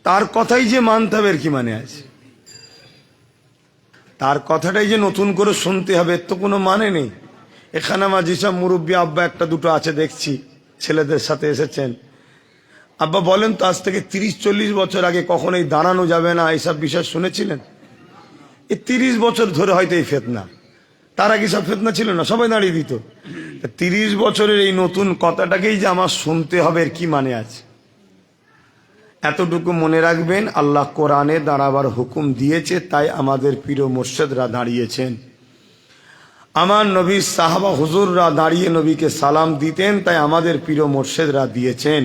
তার কথাই যে মানতে হবে এর কি মানে আছে? তার কথাটাই যে নতুন করে শুনতে হবে এর তো কোনো মানে নেই। এখানে আমার যেসব মুরব্বী আব্বা একটা দুটো আছে দেখছি, ছেলেদের সাথে এসেছেন। আব্বা বলেন তো, আজ থেকে 30-40 বছর আগে কখন এই দাঁড়ানো যাবে না এইসব বিষয় শুনেছিলেন? এই 30 বছর ধরে হয়তো এই ফেতনা, তার আগে সব ফেতনা ছিল না, সবাই দাঁড়িয়ে দিত। 30 বছরের এই নতুন কথাটাকেই যে আমার শুনতে হবে এর কি মানে আছে? এতটুকু মনে রাখবেন, আল্লাহ কোরআনে দাঁড়াবার হুকুম দিয়েছে, তাই আমাদের পীর মুর্শিদরা দাঁড়িয়েছেন। আমার নবীর সাহাবা হুজুররা দাঁড়িয়ে নবীকে সালাম দিতেন, তাই আমাদের পীর মুর্শিদরা দিয়েছেন।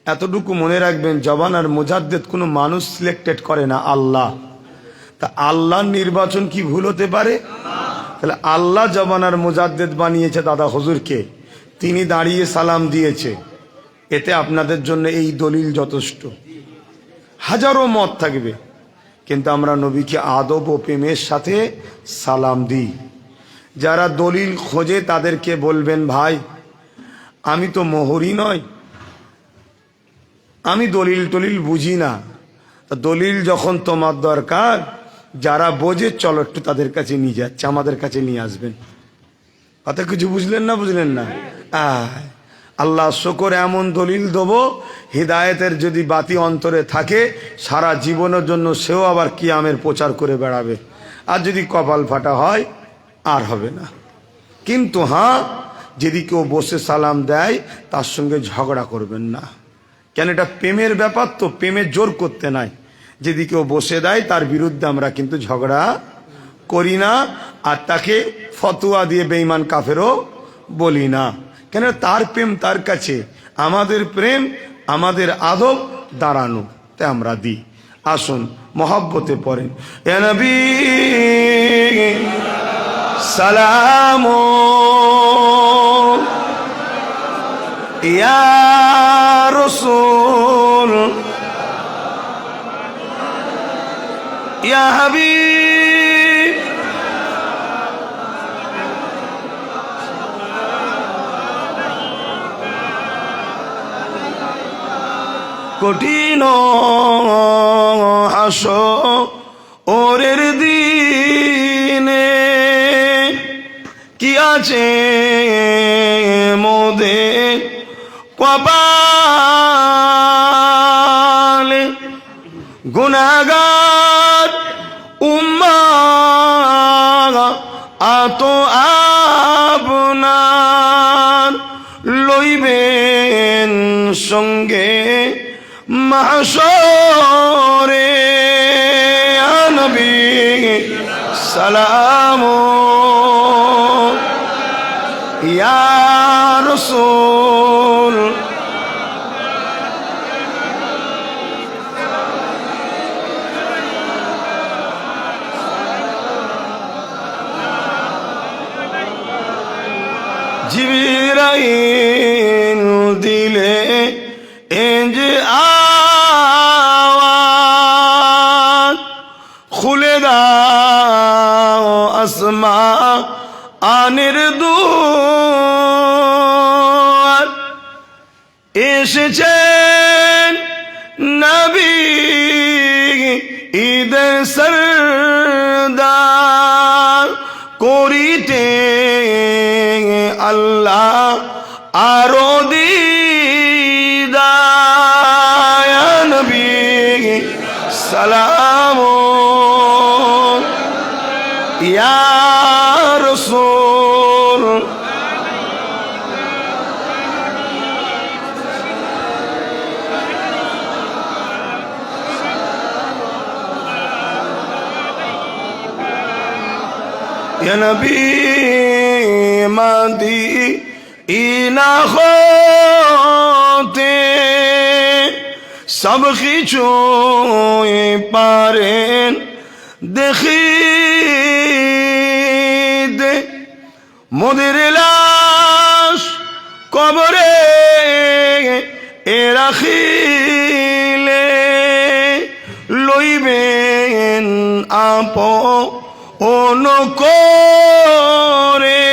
এতটুকু মনে রাখবেন, জবান আর মুজাদ্দেদ কোনো মানুষ সিলেক্টেড করে না, আল্লাহ। তা আল্লাহর নির্বাচন কি ভুল হতে পারে? তাহলে আল্লাহ জবান আর মুজাদ্দেদ বানিয়েছে দাদা হুজুরকে, তিনি দাঁড়িয়ে সালাম দিয়েছে, এতে আপনাদের জন্য এই দলিল যথেষ্ট। হাজারো মত থাকবে, কিন্তু আমরা নবীকে আদব ও প্রেমের সাথে সালাম দিই। যারা দলিল খোঁজে তাদেরকে বলবেন, ভাই আমি তো মোহরি নয়, আমি দলিল টলিল বুঝি না। দলিল যখন তোমার দরকার, যারা বোঝে চলো একটু তাদের কাছে নিয়ে যাচ্ছে, আমাদের কাছে নিয়ে আসবেন। কথা কিছু বুঝলেন না? বুঝলেন না? আল্লাহ শুকর, এমন দলিল দেবো, হিদায়েতের যদি বাতি অন্তরে থাকে সারা জীবনের জন্য সেও আবার কিয়ামের প্রচার করে বেড়াবে। আর যদি কপাল ফাটা হয় আর হবে না। কিন্তু হ্যাঁ, যদি কেউ বসে সালাম দেয় তার সঙ্গে ঝগড়া করবেন না, কেন এটা প্রেমের ব্যাপার, তো প্রেমের জোর করতে নাই। যদি কেউ বসে দেয় তার বিরুদ্ধে আমরা কিন্তু ঝগড়া করি না, আর তাকে ফতোয়া দিয়ে বেঈমান কাফেরও বলি না, কেন তার প্রেম তার কাছে, আমাদের প্রেম আমাদের আদব দাঁড়ানো, তাই আমরা দিই। আসুন মহব্বতে পড়েন, ইয়া নবী সালাম, ইয়া রাসূল, ইয়া হাবিব, কঠিন হাসরের দিনে কি আছে মোদের কপালে, গুনাহগার উম্মাহ আত আপনার লইবেন সঙ্গে মাহশরে, ইয়া নবী সালাম, ইয়া রাসূল, জিবরাইল দিলে এঞ্জে আওয়াজ, খুলে দাও আসমানের দুয়ার, এসেছেন নবী ঈদের সরদার, করিতে আল্লাহ আরো দিদার, ইয়া নবী সালাম, ইয়া রাসূল, ইয়া নবী মদিনা হতে সব কিছু পারেন দেখিতে, মোদের লাশ কবরে রাখিলে লইবেন আপন করে,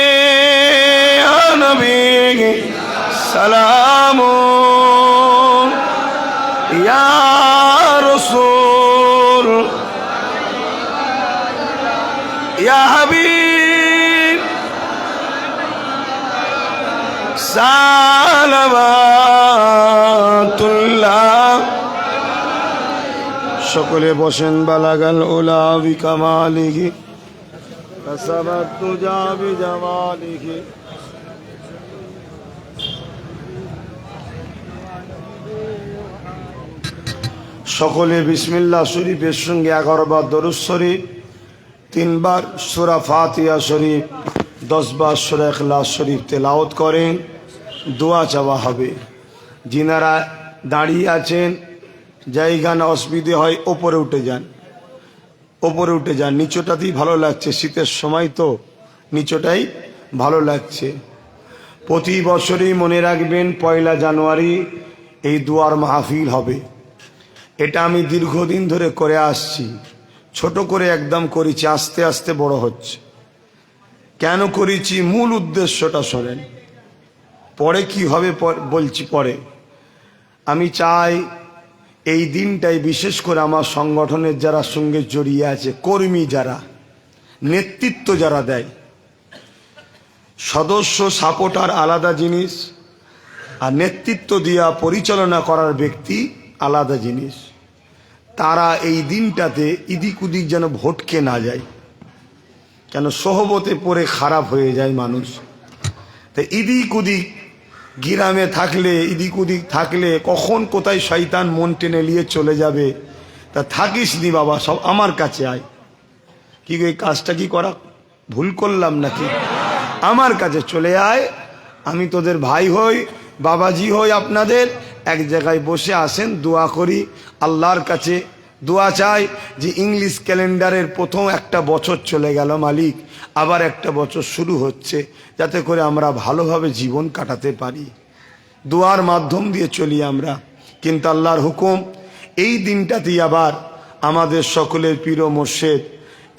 ইয়া নবী সালাম, ইয়া ইয়া হাবিব সালাওয়াতুল্লাহ। সকলে বসেন। বালাগাল উলা বিকামালিহি কাসাবাত তুজা বিজামালিহি। সকলে বিসমিল্লাহ শরীফের সঙ্গে 11 বার দরুদ শরীফ, 3 বার সূরা ফাতিহা শরীফ, 10 বার সূরা ইখলাস শরীফ তেলাওয়াত করেন। দোয়া চাওয়া হবে। যিনারা দাঁড়িয়ে আছেন, জায়গা না অসুবিধে হয় ওপরে উঠে যান, ওপরে উঠে যান। নিচটাতেই ভালো লাগছে, শীতের সময় তো নিচটাই ভালো লাগছে। প্রতি বছরই মনে রাখবেন 1 জানুয়ারি এই দুয়ার মাহফিল হবে। এটা আমি দীর্ঘদিন ধরে করে আসছি, ছোট করে একদম করেছি, আস্তে আস্তে বড় হচ্ছে। কেন করেছি মূল উদ্দেশ্যটা শোনেন, পরে কি হবে বলছি পরে। আমি চাই এই দিনটাই বিশেষ করে আমার সংগঠনের যারা সঙ্গে জড়িয়ে আছে, কর্মী যারা, নেতৃত্ব যারা দেয়, সদস্য সাপোর্টার আলাদা জিনিস, আর নেতৃত্ব দিয়া পরিচালনা করার ব্যক্তি আলাদা জিনিস। তারা এই দিনটাতে ইদিক উদিক যেন ভটকে না যায়, কেন সোহবতে পড়ে খারাপ হয়ে যায় মানুষ। তো ইদিক উদিক গ্রামে থাকলে, ইদিক উদিক থাকলে কখন কোথায় শয়তান মন টেনে নিয়ে চলে যাবে। তা থাকিস নি বাবা, সব আমার কাছে আয়। কি এই কাজটা কি করা ভুল করলাম নাকি? আমার কাছে চলে আয়, আমি তোদের ভাই হই, বাবাজি হই আপনাদের। এক জায়গায় বসে আসেন, দোয়া করি আল্লাহর কাছে, দোয়া চাই যে ইংলিশ ক্যালেন্ডারের প্রথম একটা বছর চলে গেল মালিক, আবার একটা বছর শুরু হচ্ছে, যাতে করে আমরা ভালোভাবে জীবন কাটাতে পারি। দোয়ার মাধ্যম দিয়ে চলি আমরা। কিন্তু আল্লাহর হুকুম, এই দিনটাতেই আবার আমাদের সকলের পীর মুর্শিদ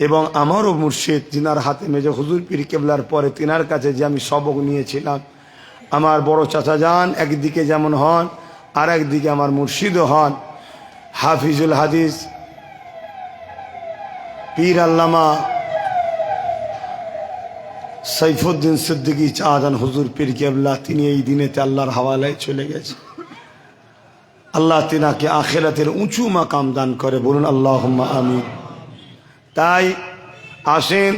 এবং আমারও মুর্শিদ, যিনার হাতে মেজে হুজুর পীর কেবলার পরে তিনার কাছে যে আমি সবক নিয়েছিলাম, আমার বড় চাচা যান একদিকে যেমন হন, আর একদিকে আমার মুর্শিদও হন, হাফিজুল হাদিস পীর আল্লামা সাইফুদ্দিন সিদ্দিকী চাঁদান হুজুর পীর কেবলা। তিনি এই দিনেতে আল্লাহর হাওয়ালায় চলে গেছে। আল্লাহ তিনাকে আখিরাতের উঁচু মাকাম দান করে, বলুন আল্লাহুম্মা আমিন। তাই আসেন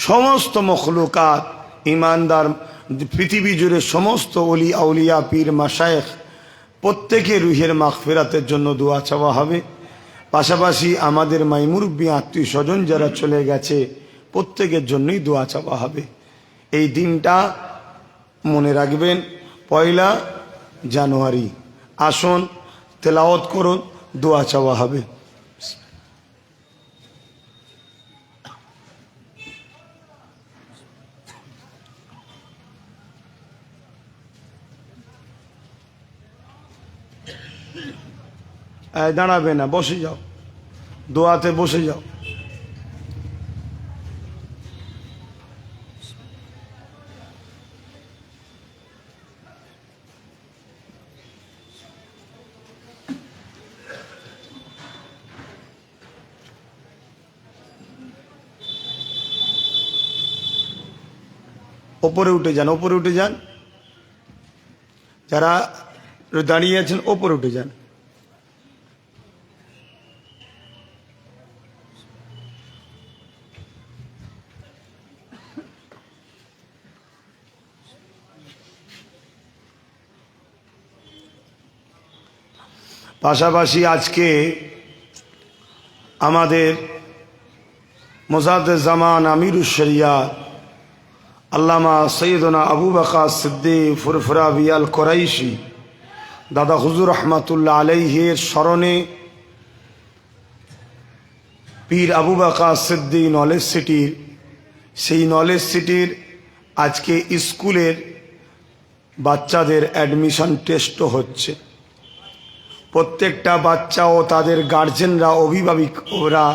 সমস্ত মখলুকাত, ইমানদার, পৃথিবী জুড়ে সমস্ত ওলি আউলিয়া পীর মাশায়েখ, প্রত্যেকে রুহের মাগফিরাতের জন্য দোয়া চাওয়া হবে। পাশাপাশি আমাদের মাইমুরব্বী আত্মীয় স্বজন যারা চলে গেছে প্রত্যেকের জন্যই দোয়া চাওয়া হবে। এই দিনটা মনে রাখবেন 1 জানুয়ারি। আসুন তেলাওয়াত করুন, দোয়া চাওয়া হবে। দাঁড়াবে না, বসে যাও, দোয়াতে বসে যাও। ওপরে উঠে যান, ওপরে উঠে যান, যারা দাঁড়িয়ে আছেন ওপরে উঠে যান। পাশাপাশি আজকে আমাদের মুজাদ্দিদ জামান আমিরুশ শরিয়াহ আল্লামা সৈয়দনা আবু বকর সিদ্দিক ফুরফুরাবি আল কুরাইশি দাদা হুজুর রহমাতুল্লাহ আলাইহির স্মরণে পীর আবু বকর সিদ্দিক নলেজ সিটির, সেই নলেজ সিটির আজকে স্কুলের বাচ্চাদের অ্যাডমিশন টেস্টও হচ্ছে। প্রত্যেকটা বাচ্চা ও তাদের গার্জেনরা, অভিভাবকরা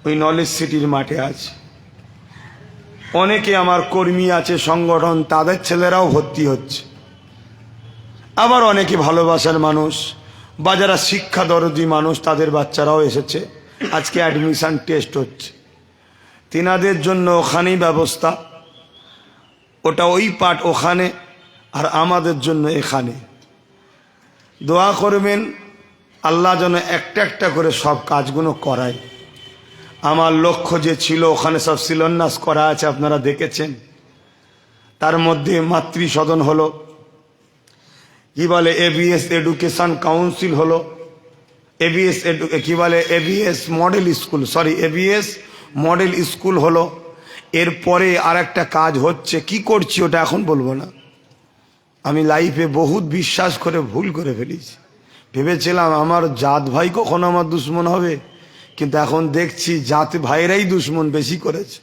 ওই নলেজ সিটির মাঠে আছে। অনেকে আমার কর্মী আছে সংগঠন, তাদের ছেলেরাও ভর্তি হচ্ছে। আবার অনেকে ভালোবাসার মানুষ বা যারা শিক্ষা দরদি মানুষ, তাদের বাচ্চারাও এসেছে। আজকে অ্যাডমিশন টেস্ট হচ্ছে। তিনাদের জন্য ওখানেই ব্যবস্থা, ওটা ওই পাট ওখানে, আর আমাদের জন্য এখানে। দোয়া করবেন আল্লাহ যেন একটা একটা করে সব কাজগুলো করায়। আমার লক্ষ্য যে ছিল ওখানে সব শিলান্যাস করা আছে, আপনারা দেখেছেন। তার মধ্যে মাতৃ সদন হলো, কি বলে এবিএস এডুকেশন কাউন্সিল হলো, এবিএস কি বলে ABS model school, sorry ABS model school হলো। এরপরে আর একটা কাজ হচ্ছে, কি করছি ওটা এখন বলবো না। আমি লাইফে বহুত বিশ্বাস করে ভুল করে ফেলেছি। ভেবেছিলাম আমার জাত ভাই কখনো আমার দুশ্মন হবে, কিন্তু এখন দেখছি জাত ভাইরাই দুশ্মন বেশি করেছে।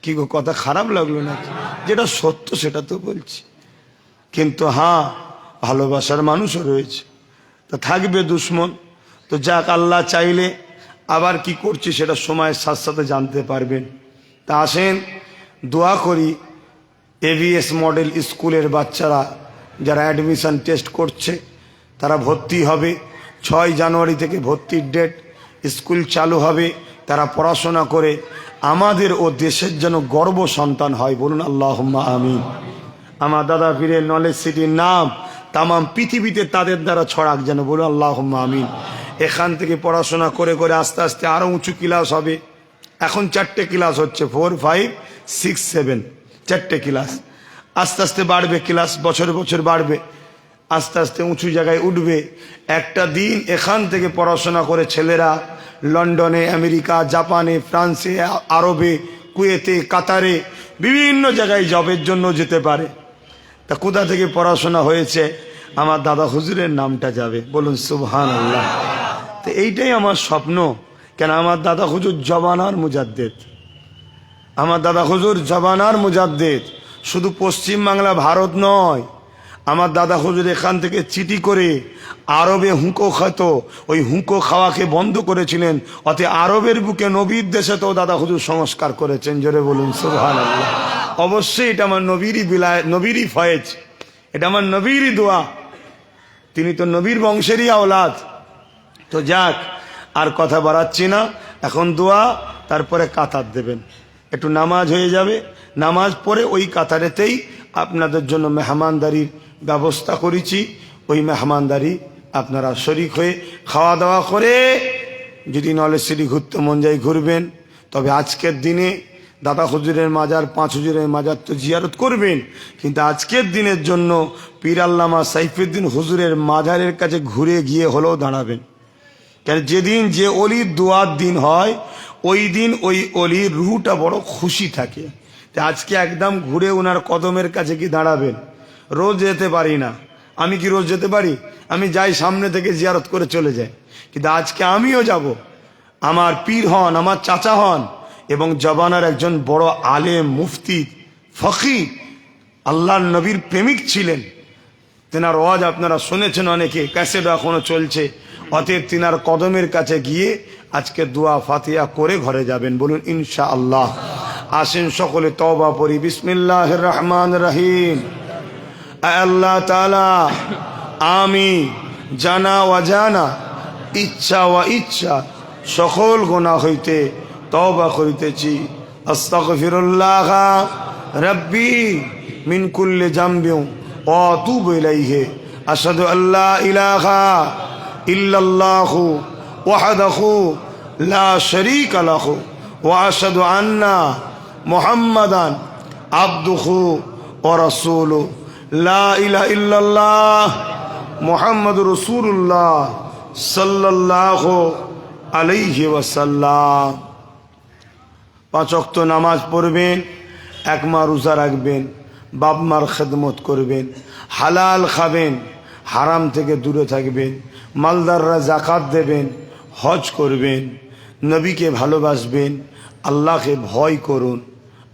কি গো, কথা খারাপ লাগলো নাকি? যেটা সত্য সেটা তো বলছি, কিন্তু হ্যাঁ ভালোবাসার মানুষও রয়েছে, তা থাকবে দুশ্মন। তো যাক, আল্লাহ চাইলে আবার কি করছি সেটা সময়ের সাথে সাথে জানতে পারবেন। তা আসেন দোয়া করি এভিএস মডেল স্কুলের বাচ্চারা যারা অ্যাডমিশন টেস্ট করছে তারা ভর্তি হবে। 6 জানুয়ারি থেকে ভর্তির ডেট, স্কুল চালু হবে। তারা পড়াশোনা করে আমাদের ও দেশের যেন গর্ব সন্তান হয়, বলুন আল্লাহুম্মা আমিন। আমার দাদা পীরের নলেজ সিটির নাম তামাম পৃথিবীতে তাদের দ্বারা ছড়াক যেন, বলুন আল্লাহুম্মা আমিন। এখান থেকে পড়াশোনা করে করে আস্তে আস্তে আরও উঁচু ক্লাস হবে। এখন 4টে ক্লাস হচ্ছে, 4, 5, 6, 7, 4টে ক্লাস। আস্তে আস্তে বাড়বে ক্লাস, বছর বছর বাড়বে, আস্তে আস্তে উঁচু জায়গায় উঠবে। একটা দিন এখান থেকে পড়াশোনা করে ছেলেরা লন্ডনে, আমেরিকা, জাপানে, ফ্রান্সে, আরবে, কুয়েতে, কাতারে বিভিন্ন জায়গায় জবের জন্য যেতে পারে। তা কোথা থেকে পড়াশোনা হয়েছে? আমার দাদা হুজুরের নামটা যাবে, বলুন সুবহানাল্লাহ। তো এইটাই আমার স্বপ্ন। কেন, আমার দাদা হুজুর জবানার মুজাদ্দেদ, আমার দাদা হুজুর জবানার মুজাদ্দেদ। শুধু পশ্চিম বাংলা, ভারত নয়, আমার দাদা হুজুর এখান থেকে চিঠি করে আরবে হুঁকো খেত, ওই হুঁকো খাওয়াকে বন্ধ করেছিলেন। অতএব আরবের বুকে নবীর দেশে তো দাদা হুজুর সংস্কার করেছেন, জোরে বলুন সুবহানাল্লাহ। অবশ্যই এটা আমার নবীরই বিলায়, নবীরই ফয়েজ, এটা আমার নবীরই দোয়া। তিনি তো নবীর বংশেরই আওলাদ। তো যাক, আর কথা বাড়াচ্ছি না, এখন দোয়া, তারপরে কাতার দেবেন, একটু নামাজ হয়ে যাবে। নামাজ পড়ে ওই কাতারেতেই আপনাদের জন্য মেহমানদারির ব্যবস্থা করেছি। ওই মেহমানদারি আপনারা শরিক হয়ে খাওয়া দাওয়া করে যদি নলেজ সিটি ঘুরতে মন যায় ঘুরবেন। তবে আজকের দিনে দাদা হুজুরের মাজার, 5 হুজুরের মাজার তো জিয়ারত করবেন, কিন্তু আজকের দিনের জন্য পীর আল্লামা সাইফুদ্দিন হুজুরের মাজারের কাছে ঘুরে গিয়ে হলেও দাঁড়াবেন। কেন, যেদিন যে অলির দোয়ার দিন হয় ওই দিন ওই অলির রুহটা বড় খুশি থাকে। আজকে একদম ঘুরে ওনার কদমের কাছে কি দাঁড়াবেন? রোজ যেতে পারি না, আমি কি রোজ যেতে পারি? আমি যাই সামনে থেকে জিয়ারত করে চলে যাই, কিন্তু আজকে আমিও যাব। আমার পীর হন, আমার চাচা হন, এবং জবানার একজন বড় আলেম, মুফতি, ফকি, আল্লাহর নবীর প্রেমিক ছিলেন। তেনার ওয়াজ আপনারা শুনেছেন অনেকে, ক্যাসেট এখনো চলছে। অতএব তিনার কদমের কাছে গিয়ে আজকে দোয়া ফাতিহা করে ঘরে যাবেন, বলুন ইনশাআল্লাহ। আসেন সকলে তওবা পড়ি, বিসমিল্লাহির রহমানির রহিম। আল্লাহ তাআলা, আমি জানা অজানা, ইচ্ছা ও ইচ্ছা সকল গুনাহ হইতে তওবা করিতেছি। আস্তাগফিরুল্লাহ রাব্বি মিন কুল্লি জামবি ওয়া আতুবু ইলাইহি। আশহাদু আল্লা ইলাহা ইল্লাল্লাহু ওয়াহদাহু লা শারীকা লাহু ওয়া আশহাদু আন্না মুহাম্মাদান আবদুহু ওয়া রাসূলুহু। লা ইলাহা ইল্লাল্লাহ মুহাম্মাদুর রাসূলুল্লাহ সাল্লাল্লাহু আলাইহি ওয়াসাল্লাম। 5 ওয়াক্ত নামাজ পড়বেন, 1 মাহ রোজা রাখবেন, বাপ মার খেদমত করবেন, হালাল খাবেন, হারাম থেকে দূরে থাকবেন, মালদাররা জাকাত দেবেন, হজ করবেন, নবীকে ভালোবাসবেন, আল্লাহকে ভয় করুন,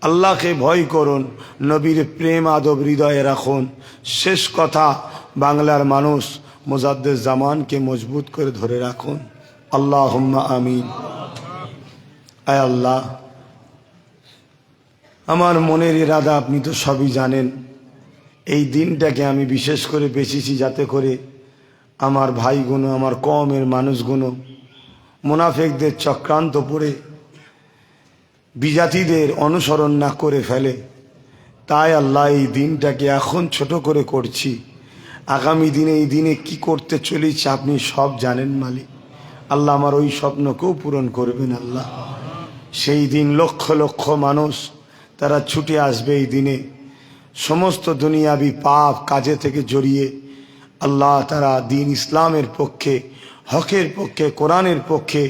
আল্লাহকে ভয় করুন, নবীর প্রেম আদব হৃদয়ে রাখুন। শেষ কথা, বাংলার মানুষ মুজাদ্দেদ জামানকে মজবুত করে ধরে রাখুন। আল্লাহুম্মা আমিন। আয় আল্লাহ, আমার মনের ইরাদা আপনি তো সবই জানেন। এই দিনটাকে আমি বিশেষ করে বেছেছি যাতে করে আমার ভাইগুলো, আমার কওমের মানুষগুলো মুনাফিকদের চক্রান্ত পড়ে বিজাতিদের অনুসরণ না করে ফেলে। তাই আল্লাহ এই দিনটাকে এখন ছোট করে করছি। আগামী দিনে এই দিনে কি করতে চলেছি আপনি সব জানেন মালিক। আল্লাহ আমার ওই স্বপ্নকেও পূরণ করবেন আল্লাহ। সেই দিন লক্ষ লক্ষ মানুষ তারা ছুটে আসবে এই দিনে, সমস্ত দুনিয়াবি পাপ কাজে থেকে জড়িয়ে আল্লাহ তারা দিন ইসলামের পক্ষে, হকের পক্ষে, কোরআনের পক্ষে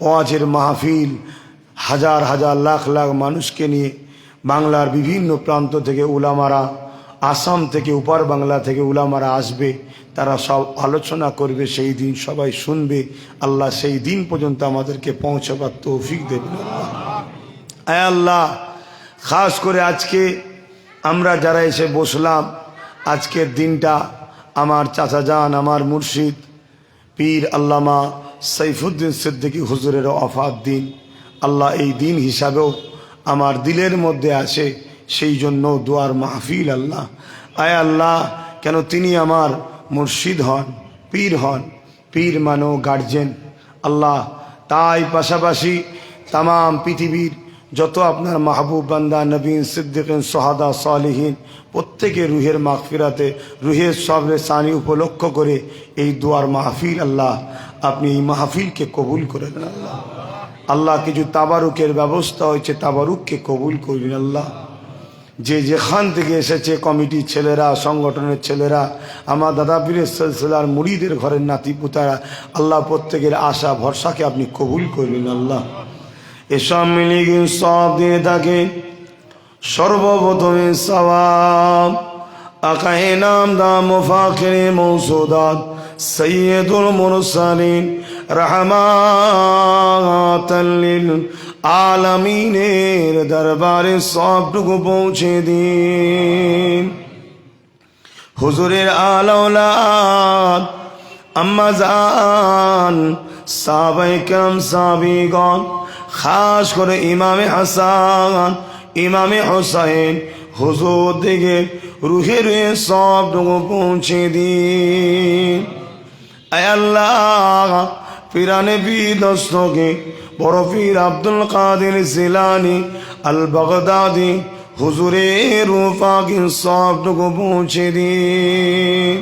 ওয়াজের মাহফিল, হাজার হাজার লাখ লাখ মানুষকে নিয়ে বাংলার বিভিন্ন প্রান্ত থেকে উলামারা, আসাম থেকে উপার বাংলা থেকে উলামারা আসবে, তারা সব আলোচনা করবে। সেই দিন সবাই শুনবে। আল্লাহ সেই দিন পর্যন্ত আমাদেরকে পৌঁছাবার তৌফিক দেবেন আল্লাহ। আয় আল্লাহ, খাস করে আজকে আমরা যারা এসে বসলাম, আজকের দিনটা আমার চাচা যান, আমার মুর্শিদ পীর আল্লামা সাইফুদ্দিন সিদ্দিকী হুজুরের ওয়াফাত দিন। আল্লাহ এই দিন হিসাবেও আমার দিলের মধ্যে আসে, সেই জন্য দোয়ার মাহফিল আল্লাহ। আয় আল্লাহ, কেন তিনি আমার মুর্শিদ হন, পীর হন, পীর মানো গার্জেন আল্লাহ। তাই পাশাপাশি তাম পৃথিবীর যত আপনার মাহবুব বান্দা, নবীন, সিদ্দিকিন, সোহাদা, সালিহিন, প্রত্যেকের রুহের মাগফিরাতে, রুহের সবরে সানি উপলক্ষ করে এই দোয়ার মাহফিল আল্লাহ আপনি এই মাহফিলকে কবুল করে দেন আল্লাহ। আল্লাহ কিছু তাবারুকের ব্যবস্থা হয়েছে, তাবারুককে কবুল করবেন আল্লাহ। যে যেখান থেকে এসেছে কমিটির ছেলেরা, সংগঠনের ছেলেরা, আমার দাদা পীরের সিলসিলার মুরিদের ঘরের নাতিপুতারা, আল্লাহ প্রত্যেকের আশা ভরসাকে আপনি কবুল করবেন আল্লাহ। এসব মিলিয়ে সব দিয়ে থাকে সর্বপ্রথমে সওয়াব আকায়ে নামদার মুফাখিরে মৌসুদাত সৈয়দুল মুরসালিন রহমাতাল লিল আলামিনের দরবারে সবটুকু পৌঁছে দিন। হুজুরের আলাউলাদ আম্মা জান, সাহাবায়ে কেরাম, সাহাবীগণ, খাস করে ইমামে হাসান, ইমামে হোসাইন হুজুর দিকে রুহে রুহে সবটুকু পৌঁছে দিন। আয় আল্লাহ, পিরানে বিদস্তকে বড় পীর আব্দুল কাদের জিলানী আল বাগদাদি হুজুরের রূপাকে সবটুকু পৌঁছে দিন।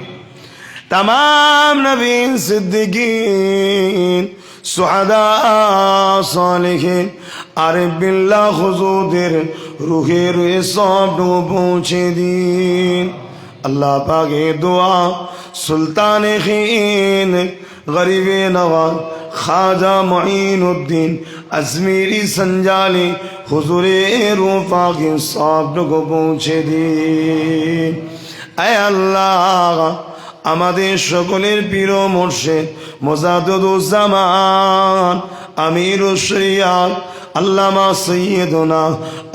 तमाम नबीन, सिद्दीकीन, सुहदा, सालिहीन, आरिफ बिल्लाह हुजूर रूहे रूहे सबटुकु पहुँचे दीन। अल्लाह पाके दुआ सुल्तान खीन गरीब नवाज ख्वाजा मुईनुद्दीन अजमेरी संजाली हुजूरे रूफा के सबटुकु पहुँचे दीन। ऐ अल्लाह, আমাদের সকলের প্রিয় মুর্শিদ মুজাদ্দিদুজ্জামান আমিরুশ শরিয়াত আল্লামা সৈয়দনা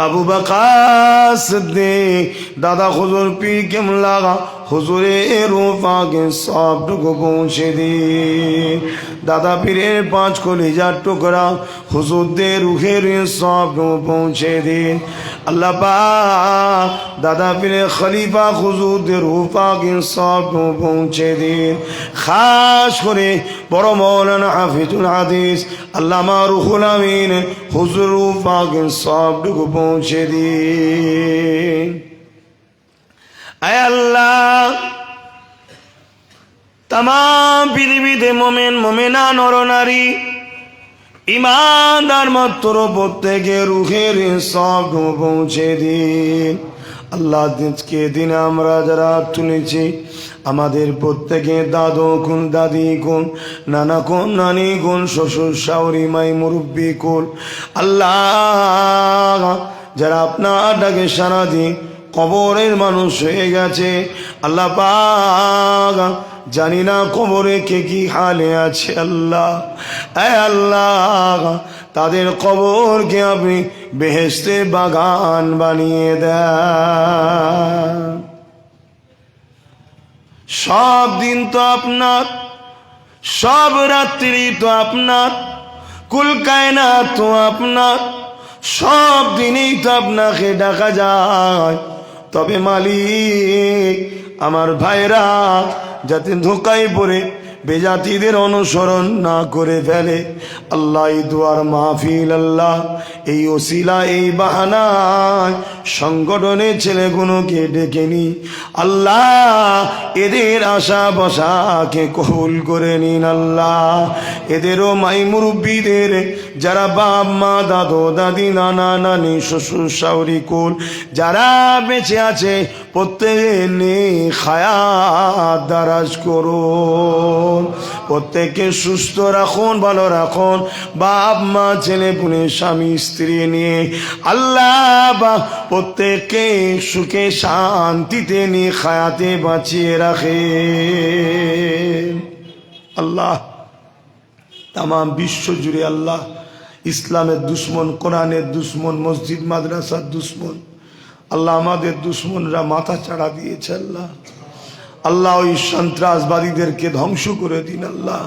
আবু বকর সিদ্দিক দাদা হুজুর পীর কেবলা হুজুরের রূপাকে সবটুকু পৌঁছে দিন। দাদা পীরের পাঁচ কলিজার টুকরা হুজুরদের রুহের সবটুকু পৌঁছে দিন। আল্লাহ পাক দাদা পীরের খলিফা হুজুরদের রূপাকে সবটুকু পৌঁছে দিন। খাস করে বড় মৌলানা হাফিজুল হাদিস আল্লামা রুহুল আমিন হুজুর রূপাকে সবটুকু পৌঁছে দিন। আয় আল্লাহ, तमाम পৃথিবীতে মোমেন মোমেনা নরনারী ইমানদার মাত্র প্রত্যেকে রুহের সব পৌঁছে দিন। আল্লাহ, আজকে দিনে আমরা যারা তুলেছি আমাদের প্রত্যেকে দাদু কোন, দাদি কোন, নানা কোন, নানি কোন, শ্বশুর শাশুড়ি মাই মুরব্বী কোন, আল্লাহ যারা আপনার ডাকে সারা দিন কবরের মানুষ হয়ে গেছে, আল্লাহ পাক জানি না কবরে কে কি হালে আছে। আল্লাহ, এ আল্লাহ, তাদের কবরকে আপনি বেহেশতে বাগান বানিয়ে দেন। সব দিন তো আপনার, সব রাত্রি তো আপনার, কুল কায়নাত তো আপনার, সব দিনেই তো আপনাকে ডাকা যায়। তবে মালিক, আমার ভাইরা যাতে ধোকায় পড়ে বেজাতিদের অনুসরণ না করে ফেলে। আল্লাহ এই দুয়ার মাহফিল, আল্লাহ এই ওসিলা, এই বাহানায় সংগঠনের ছেলেগুলোকে ডেকে নি আল্লাহ, এদের আশা বসাকে কবুল করে নিন আল্লাহ। এদেরও মাই মুরব্বীদের যারা বাপ মা দাদু দাদি নানা নানি শ্বশুর শাশুড়ি কুল যারা বেঁচে আছে প্রত্যেকের নেক হায়াত দারাজ করুন, প্রত্যেককে সুস্থ রাখুন, ভালো রাখুন, বাপ মা ছেলে পুলে স্বামী স্ত্রী নিয়ে আল্লাহ বা প্রত্যেককে সুখে শান্তিতে নিয়ে হায়াতে বাঁচিয়ে রাখে আল্লাহ। তাম বিশ্ব জুড়ে আল্লাহ ইসলামের দুশ্মন, কোরআনের দুশ্মন, মসজিদ মাদ্রাসার দুশ্মন আল্লাহ, আমাদের দুশ্মনরা মাথা চাড়া দিয়েছে আল্লাহ। আল্লাহ ওই সন্ত্রাসবাদীদেরকে ধ্বংস করে দিন আল্লাহ।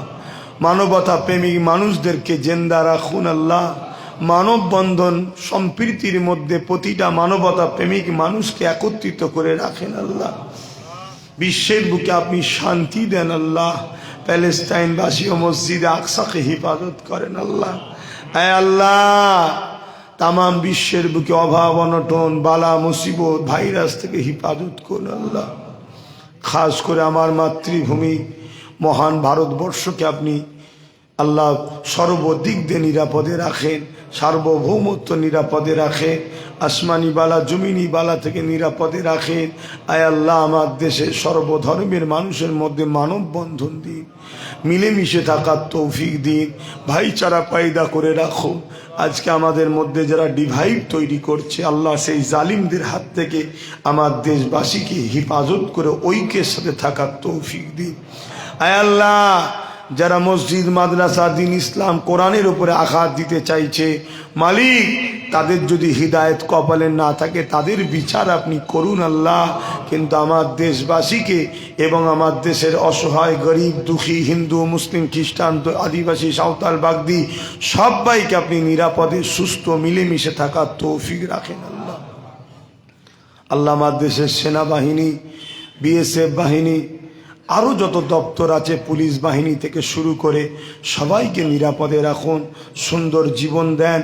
মানবতা প্রেমিক মানুষদেরকে জিন্দা রাখুন আল্লাহ। মানব বন্ধন সম্প্রীতির মধ্যে প্রতিটা মানবতা প্রেমিক মানুষকে একত্রিত করে রাখেন আল্লাহ। বিশ্বের বুকে আপনি শান্তি দেন আল্লাহ। প্যালেস্টাইনবাসী ও মসজিদে আকসাকে হিফাজত করেন আল্লাহ। আয় আল্লাহ, তাম বিশ্বের বুকে অভাব অনটন বালা মুসিবত ভাইরাস থেকে হিফাজত করুন আল্লাহ। খাস করে আমার মাতৃভূমি মহান ভারতবর্ষকে আপনি আল্লাহ সর্বদিক দিয়ে নিরাপদে রাখেন, সার্বভৌমত্ব নিরাপদে রাখেন, আসমানি বালা জমিনি বালা থেকে নিরাপদে রাখেন। আয় আল্লাহ, আমার দেশে সর্বধর্মের মানুষের মধ্যে মানববন্ধন দিন, মিলেমিশে থাকার তৌফিক দিন, ভাইচারা পয়দা করে রাখো। আজকে আমাদের মধ্যে যারা ডিভাইড তৈরি করছে আল্লাহ, সেই জালিমদের হাত থেকে আমার দেশবাসীকে হেফাজত করে ঐক্যের সাথে থাকার তৌফিক দিন। আয় আল্লাহ, যারা মসজিদ মাদ্রাসা দিন ইসলাম কোরআনের উপরে আঘাত দিতে চাইছে মালিক, তাদের যদি হিদায়ত কপালে না থাকে তাদের বিচার আপনি করুন আল্লাহ। কিন্তু আমার দেশবাসীকে এবং আমার দেশের অসহায় গরিব দুঃখী হিন্দু মুসলিম খ্রিস্টান আদিবাসী সাঁওতাল বাগদি সবাইকে আপনি নিরাপদে সুস্থ মিলেমিশে থাকার তৌফিক রাখেন আল্লাহ। আল্লাহ, আমার দেশের সেনাবাহিনী, বিএসএফ বাহিনী, আরও যত দপ্তর আছে পুলিশ বাহিনী থেকে শুরু করে সবাইকে নিরাপদে রাখুন, সুন্দর জীবন দেন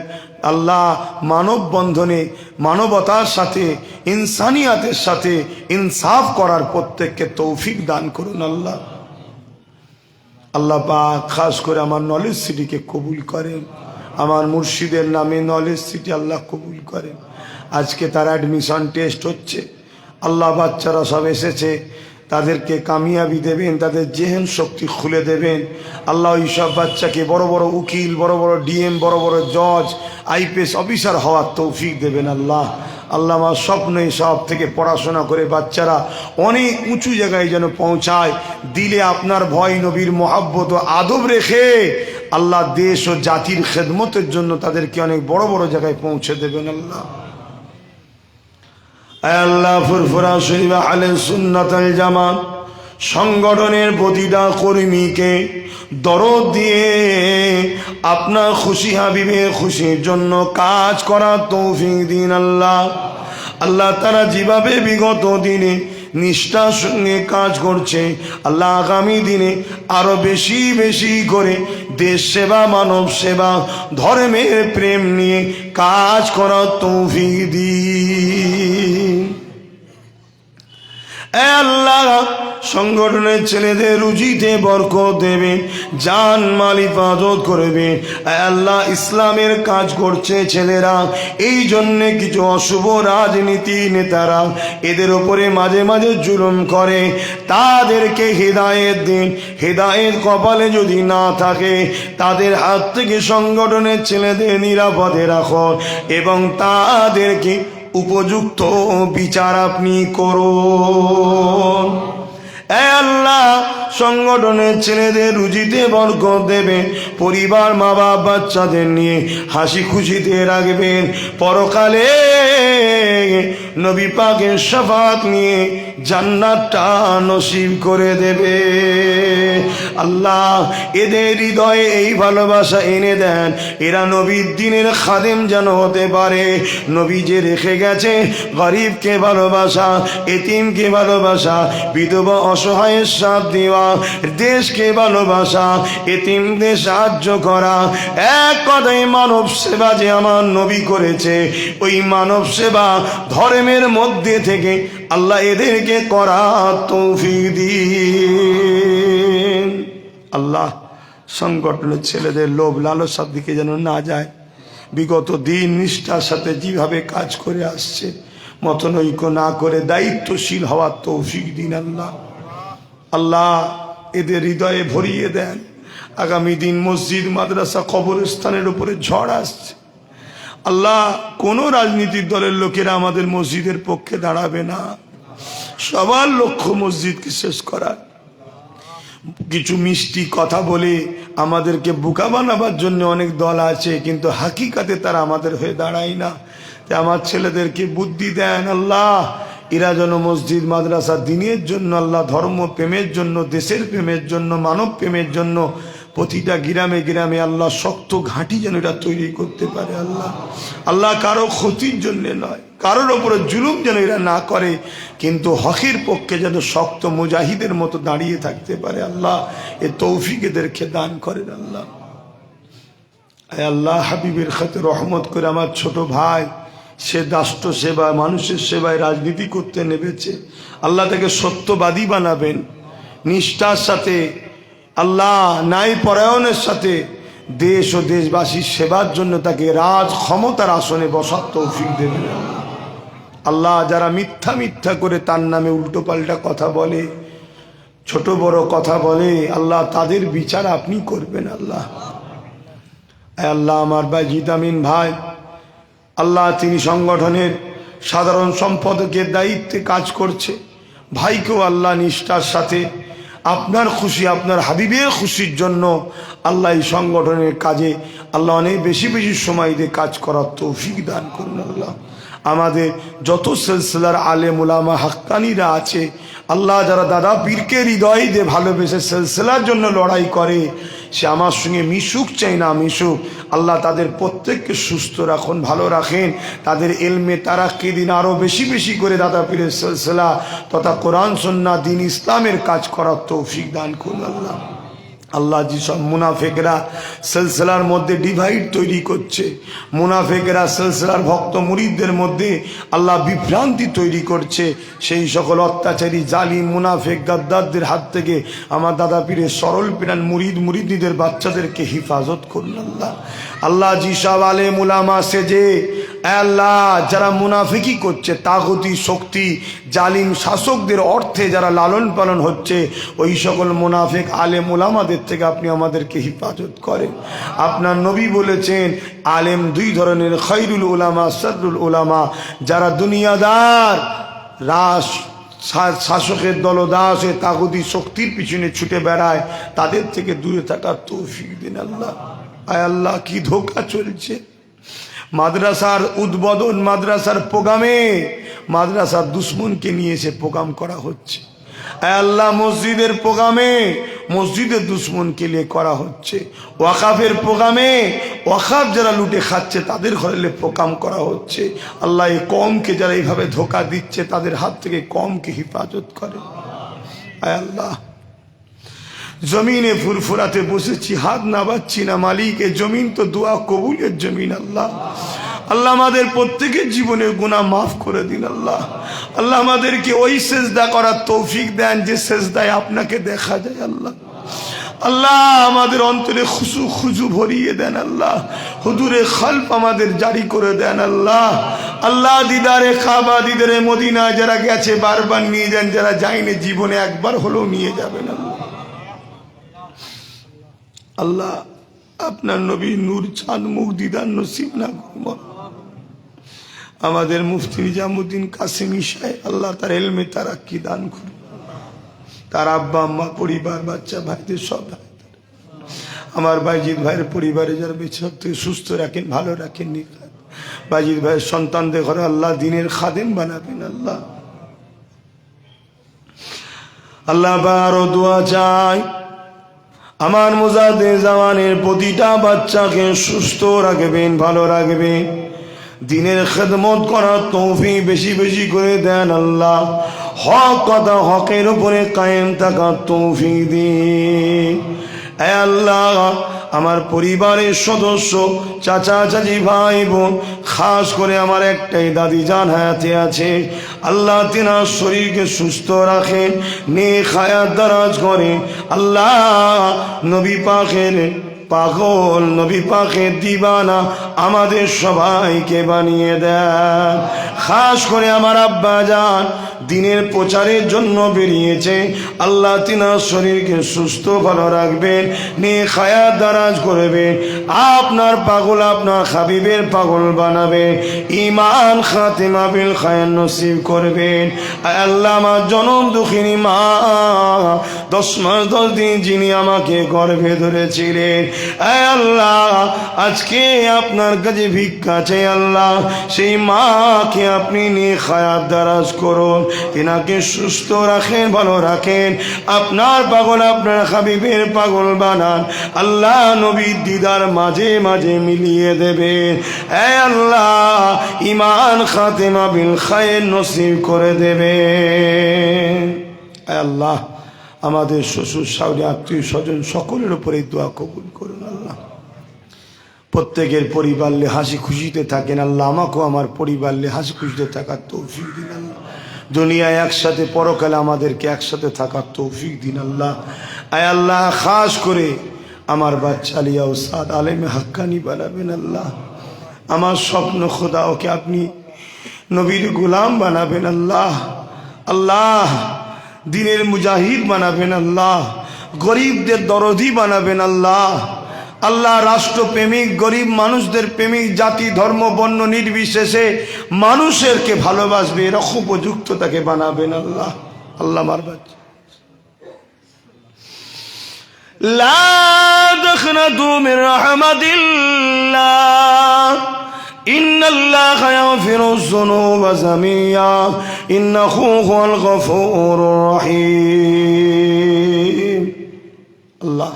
আল্লাহ। মানববন্ধনে মানবতার সাথে ইনসানিয়াতের সাথে ইনসাফ করার প্রত্যেককে তৌফিক দান করুন আল্লাহ। আল্লাহ পাক খাস করে আমার নলেজ সিটিকে কবুল করেন, আমার মুর্শিদের নামে নলেজ সিটি আল্লাহ কবুল করেন। আজকে তার অ্যাডমিশন টেস্ট হচ্ছে আল্লাহ, বাচ্চারা সব এসেছে, তাদেরকে কামিয়াবি দেবেন, তাদের জেহেন শক্তি খুলে দেবেন আল্লাহ। ওই সব বাচ্চাকে বড় বড় উকিল, বড় বড় ডিএম, বড় বড় জজ, আইপিএস অফিসার হওয়ার তৌফিক দেবেন আল্লাহ। আল্লাহ, আমার স্বপ্নে সব থেকে পড়াশোনা করে বাচ্চারা অনেক উঁচু জায়গায় যেন পৌঁছায়, দিলে আপনার ভয় নবীর মোহাব্বত ও আদব রেখে আল্লাহ দেশ ও জাতির খেদমতের জন্য তাদেরকে অনেক বড় বড় জায়গায় পৌঁছে দেবেন আল্লাহ। আল্লাহ, ফুরফুরা শরীফ আহলে সুন্নাত ওয়াল জামাত সংগঠনের প্রতিটা কর্মীকে দরদ দিয়ে আপনার খুশি হাবিবের খুশির জন্য কাজ করার তৌফিক দিন আল্লাহ। আল্লাহ, তারা যেভাবে বিগত দিনে নিষ্ঠার সঙ্গে কাজ করছে আল্লাহ, আগামী দিনে আরো বেশি বেশি করে দেশ সেবা, মানব সেবা, ধর্মের প্রেম নিয়ে কাজ করার তৌফিক দিন। আল্লাহ, সংগঠনের ছেলেদের রুজিতে বরকত দেবে, জান মাল হিফাজত করবে। আল্লাহ, ইসলামের কাজ করছে ছেলেরা, এই জন্যে কিছু অশুভ রাজনীতি নেতারা এদের ওপরে মাঝে মাঝে জুলুম করে, তাদেরকে হেদায়েত দিন। হেদায়েত কপালে যদি না থাকে তাদের হাত থেকে সংগঠনের ছেলেদের নিরাপদে রাখো এবং তাদেরকে উপযুক্ত বিচার আপনি করুন। আল্লাহ, সংগঠনের ছেলেদের রুজিতে বরকত দেবেন, পরিবার মা বাপ বাচ্চাদের নিয়ে হাসি খুশিতে রাখবেন, পরকালে নবী পাকের শাফাত নিয়ে জান্নাতটা নসিব করে দেবে। আল্লাহ, এদের হৃদয়ে এই ভালোবাসা এনে দেন, এরা নবীর দ্বীনের খাদেম যেন হতে পারে। নবী যে রেখে গেছে গরিবকে ভালোবাসা, এতিমকে ভালোবাসা, বিধবা অসহায়ের সাথ দেওয়া, দেওয়া, দেশকে ভালোবাসা, এতিমদের সাহায্য করা, এক কথায় মানব সেবা যে আমার নবী করেছে, ওই মানব সেবা ধর্মের মধ্যে থেকে আল্লাহ এদেরকে করা তৌফিক দিন। আল্লাহ সংগঠনের ছেলেদের লোভ লালসার দিকে যেন না যায়, বিগত দিন নিষ্ঠার সাথে যেভাবে কাজ করে আসছে মতনৈক্য না করে দায়িত্বশীল হওয়ার তৌফিক দিন। আল্লাহ আল্লাহ এদের হৃদয়ে ভরিয়ে দেন। আগামী দিন মসজিদ মাদ্রাসা কবরস্থানের উপরে ঝড় আসছে। আল্লাহ কোনো রাজনীতির দলের লোকেরা আমাদের মসজিদের পক্ষে দাঁড়াবে না, সবার লক্ষ্য মসজিদকে শেষ করা। কিছু মিষ্টি কথা বলে আমাদেরকে বোকা বানাবার জন্য অনেক দল আছে, কিন্তু হাকিকাতে তারা আমাদের হয়ে দাঁড়ায় না। তাই আমার ছেলেদেরকে বুদ্ধি দেন আল্লাহ, এরা যেন মসজিদ মাদ্রাসা দিনের জন্য, আল্লাহ ধর্ম প্রেমের জন্য, দেশের প্রেমের জন্য, মানব প্রেমের জন্য প্রতিটা গ্রামে গ্রামে আল্লাহ শক্ত ঘাঁটি যেন এটা তৈরি করতে পারে। আল্লাহ আল্লাহ কারো ক্ষতির জন্য নয়, কারোর ওপরে জুলুম যেন এরা না করে, কিন্তু হকের পক্ষে যেন শক্ত মুজাহিদের মতো দাঁড়িয়ে থাকতে পারে। আল্লাহ এ তৌফিক এদেরকে দান করেন। আল্লাহ আল্লাহ হাবিবের খাতে রহমত করে আমার ছোট ভাই, সে রাষ্ট্র সেবা মানুষের সেবায় রাজনীতি করতে নেমেছে, আল্লাহ তাকে সত্যবাদী বানাবেন, নিষ্ঠার সাথে আল্লাহ ন্যায় পরায়ণের সাথে দেশ ও দেশবাসীর সেবার জন্য তাকে রাজ ক্ষমতার আসনে বসার তৌফিক দেবেন। আল্লাহ যারা মিথ্যা মিথ্যা করে তার নামে উল্টো পাল্টা কথা বলে, ছোট বড় কথা বলে, আল্লাহ তাদের বিচার আপনি করবেন। আল্লাহ আল্লাহ আমার ভাই জিদামিন ভাই, আল্লাহ তিনি সংগঠনের সাধারণ সম্পাদকের দায়িত্বে কাজ করছে, ভাইকেও আল্লাহ নিষ্ঠার সাথে আপনার খুশি, আপনার হাবিবের খুশির জন্য আল্লাহ এই সংগঠনের কাজে আল্লাহ অনেক বেশি বেশি সময় দিয়ে কাজ করার তৌফিক দান করুন। আল্লাহ আমাদের যত সিলসিলার আলেম উলামা হাক্কানিরা আছে, আল্লাহ যারা দাদা পীরকে হৃদয় দিয়ে ভালোবেসে সিলসিলার জন্য লড়াই করে, সে আমার সঙ্গে মিশুক চাই না মিশুক, আল্লাহ তাদের প্রত্যেককে সুস্থ রাখুন, ভালো রাখেন, তাদের এলমে তারাক্কি দিন আরো বেশি বেশি করে দাদা পীরের সিলসিলা তথা কোরআন সুন্নাহ দ্বীন ইসলামের কাজ করার তৌফিক দান করুন। আল্লাহ আল্লাহ যেসব মুনাফেকরা সিলসিলার মধ্যে ডিভাইড তৈরি করছে, মুনাফেকরা সিলসিলার ভক্ত মুরিদদের মধ্যে আল্লাহ বিভ্রান্তি তৈরি করছে, সেই সকল অত্যাচারী জালিম মুনাফেক গাদ্দারদের হাত থেকে আমার দাদা পীরের সরল প্রাণ মুরিদ মুরিদীদের বাচ্চাদেরকে হিফাজত করুন। আল্লাহ আল্লাহ যেসব আলেম উলামা সেজে আল্লাহ যারা মুনাফিকি করছে, তাগুতি শক্তি জালিম শাসকদের অর্থে যারা লালন পালন হচ্ছে, ওই সকল মুনাফিক আলেম উলামাদের থেকে আপনি আমাদেরকে হিফাজত করেন। আপনার নবী বলেছেন আলেম দুই ধরনের, খৈরুল উলামা সাদরুল উলামা, যারা দুনিয়াদার শাসকের দলদাসে তাগুতি শক্তির পিছনে ছুটে বেড়ায়, তাদের থেকে দূরে থাকার তৌফিক দিন। আল্লাহ আয় আল্লাহ কি ধোঁকা চলছে মাদ্রাসার উদ্বোধন, মাদ্রাসার প্রোগ্রামে মাদ্রাসার দুশ্মনকে নিয়ে এসে প্রোগ্রাম করা হচ্ছে। আল্লাহ মসজিদের প্রোগ্রামে মসজিদের দুশ্মনকে নিয়ে করা হচ্ছে, ওয়াকাফের প্রোগ্রামে ওয়াকাফ যারা লুটে খাচ্ছে তাদের ঘরে প্রোগ্রাম করা হচ্ছে। আল্লাহ এই কওমকে যারা এইভাবে ধোঁকা দিচ্ছে তাদের হাত থেকে কওমকে হিফাজত করে। আয় আল্লাহ জমিনে ফুরফুরাতে বসেছি, হাত নাবাচ্ছি না মালিক, এ জমিন তো দোয়া কবুলের জমিন। আল্লাহ আল্লাহ আমাদের প্রত্যেকের জীবনের গুনাহ মাফ করে দিন। আল্লাহ আল্লাহ আমাদেরকে ওই সেজদা করার তৌফিক দেন যে সেজদায় আপনাকে দেখা যায়। আল্লাহ আল্লাহ আমাদের অন্তরে খুজু ভরিয়ে দেন। আল্লাহ হুজুরে খালফ আমাদের জারি করে দেন। আল্লাহ আল্লাহ দিদারে কাবা দিদারে মদিনা যারা গেছে বারবার নিয়ে যান, যারা যায়নি জীবনে একবার হলেও নিয়ে যাবেন। আল্লাহ আপনার নবী নূর চাঁদ মুখ দিদার নসিব না করুন। আমাদের মুফতি নিজামুদ্দিন কাসেমি সাহেব, আল্লাহ তার এলমে তারাক্কি দান করুন, তার আব্বা আম্মা পরিবার বাচ্চা ভাইদের সব ভাই, আমার বাইজিৎ ভাইয়ের পরিবারে যারা বেঁচে থেকে সুস্থ রাখেন, ভালো রাখেন। বাইজিৎ ভাইয়ের সন্তানদের ঘরে আল্লাহ দিনের খাদেম বানাবেন। আল্লাহ আল্লাহ আরো দোয়া চাই আমার মুজাদ্দিদ জামানের প্রতিটা বাচ্চাকে সুস্থ রাখবেন, ভালো রাখবেন, দিনের খেদমত করার তৌফিক বেশি বেশি করে দেন আল্লাহ। হক কথা হকের উপরে কায়েম থাকার তৌফিক দিন। এ আল্লাহ, আমার পরিবারের সদস্য, চাচা চাচি, ভাই বোন, খাস করে আমার একটাই দাদি জান হায়াতে আছে, আল্লাহ তিনার শরীরকে সুস্থ রাখেন, নেক হায়াত দারাজ করেন। আল্লাহ নবী পাকের পাগল, নবী পাকের দিবানা আমাদের সবাইকে বানিয়ে দেন। খাস করে আমার আব্বা জান দিনের প্রচারের জন্য বেরিয়েছে, আল্লাহ তিনার শরীরকে সুস্থ ভালো রাখবেন, নেক হায়াত দারাজ করবেন, আপনার পাগল আপনার হাবিবের পাগল বানাবে, ঈমান খাতিমা বিল খায়র নসিব করবেন। আল্লাহ আমার জনম দুঃখিনী মা 10 মাস 10 দিন যিনি আমাকে গর্ভে ধরেছিলেন, আল্লাহ আজকে আপনার কাছে ভিক্ষা চাই আল্লাহ, সেই মাকে আপনি নেক হায়াত দারাজ করুন, তিনাকে সুস্থ রাখেন, ভালো রাখেন, আপনার পাগল আপনার হাবিবের পাগল বানান। আল্লাহ নবীর দিদার মাঝে মাঝে মিলিয়ে দেবেন। এ আল্লাহ ঈমান খাতিমা বিল খায়র নসিব করে দেবেন। এ আল্লাহ আমাদের শ্বশুর শাশুড়ি আত্মীয় স্বজন সকলের উপরে দোয়া কবুল করুন আল্লাহ। প্রত্যেকের পরিবার নিয়ে হাসি খুশিতে থাকেন আল্লাহ, আমাকেও আমার পরিবার নিয়ে হাসি খুশিতে থাকার তৌফিক দিন আল্লাহ। দুনিয়ায় একসাথে, পরকালে আমাদেরকে একসাথে থাকার তৌফিক দিন আল্লাহ। আয় আল্লাহ খাস করে আমার বাচ্চা আলিয়া উস্তাদ আলেমে হাক্কানি বানাবেন আল্লাহ। আমার স্বপ্ন খোদা ওকে আপনি নবীর গোলাম বানাবেন আল্লাহ। আল্লাহ দিনের মুজাহিদ বানাবেন আল্লাহ, গরিবদের দরদি বানাবেন আল্লাহ। আল্লাহ রাষ্ট্রপ্রেমিক, গরিব মানুষদের প্রেমিক, জাতি ধর্ম বর্ণ নির্বিশেষে মানুষেরকে ভালোবাসবে এরকম উপযুক্ত তাকে বানাবেন আল্লাহ। আল্লাহ আমার বাচ্চা লা তাখনাতু মির রাহমাতিল্লাহ ইন্নাল্লাহা ইয়াগফিরুয যুনুবা জামিয়া ইন্নাহু হুয়াল গফুরুর রহিম। আল্লাহ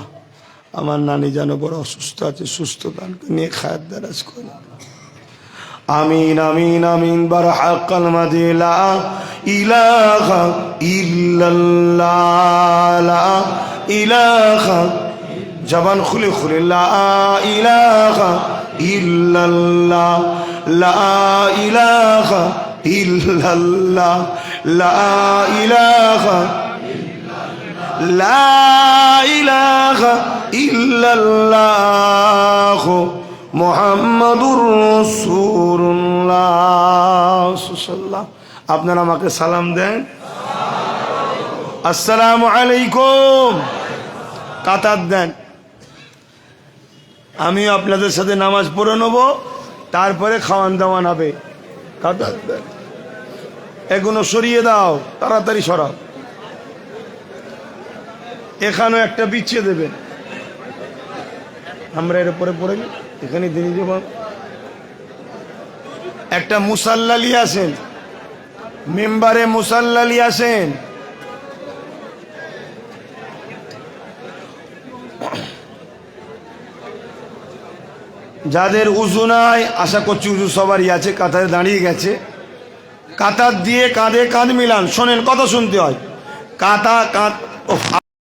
আমার নানি যেন বড় অসুস্থ আছে, সুস্থ দান নিয়ে খায়াত দারাজ করে। আমিন আমিন আমিন। বারহাক্কাল মাদি লা ইলাহা ইল্লাল্লাহ, লা ইলাহা, জবান খুলে খুলে লা ইলাহা ইল্লাল্লাহ, লা ইলাহা ইল্লাল্লাহ, লা ইলাহা, লা ইলাহা ইল্লাল্লাহ মুহাম্মাদুর রাসূলুল্লাহ। আপনারা আমাকে সালাম দেন, আসসালামু আলাইকুম। কাতার দেন, আমি আপনাদের সাথে নামাজ পড়ে নেব, তারপরে খাওয়ান দাওয়ান হবে। কাতার দেন, এগুলো সরিয়ে দাও, তাড়াতাড়ি সরাও। এখানেও একটা বিছিয়ে দেবেন, আমরা এর উপরে পড়ে নি। এখানে দিনই যখন একটা মুসাল্লালি আসেন, মেম্বারে মুসাল্লালি আসেন, যাদের উজু নাই, আশা করছি উজু সবারই আছে, কাতারে দাঁড়িয়ে গেছে, কাতার দিয়ে কাঁধে কাঁধ মিলান। শোনেন, কথা শুনতে হয়। কাঁধ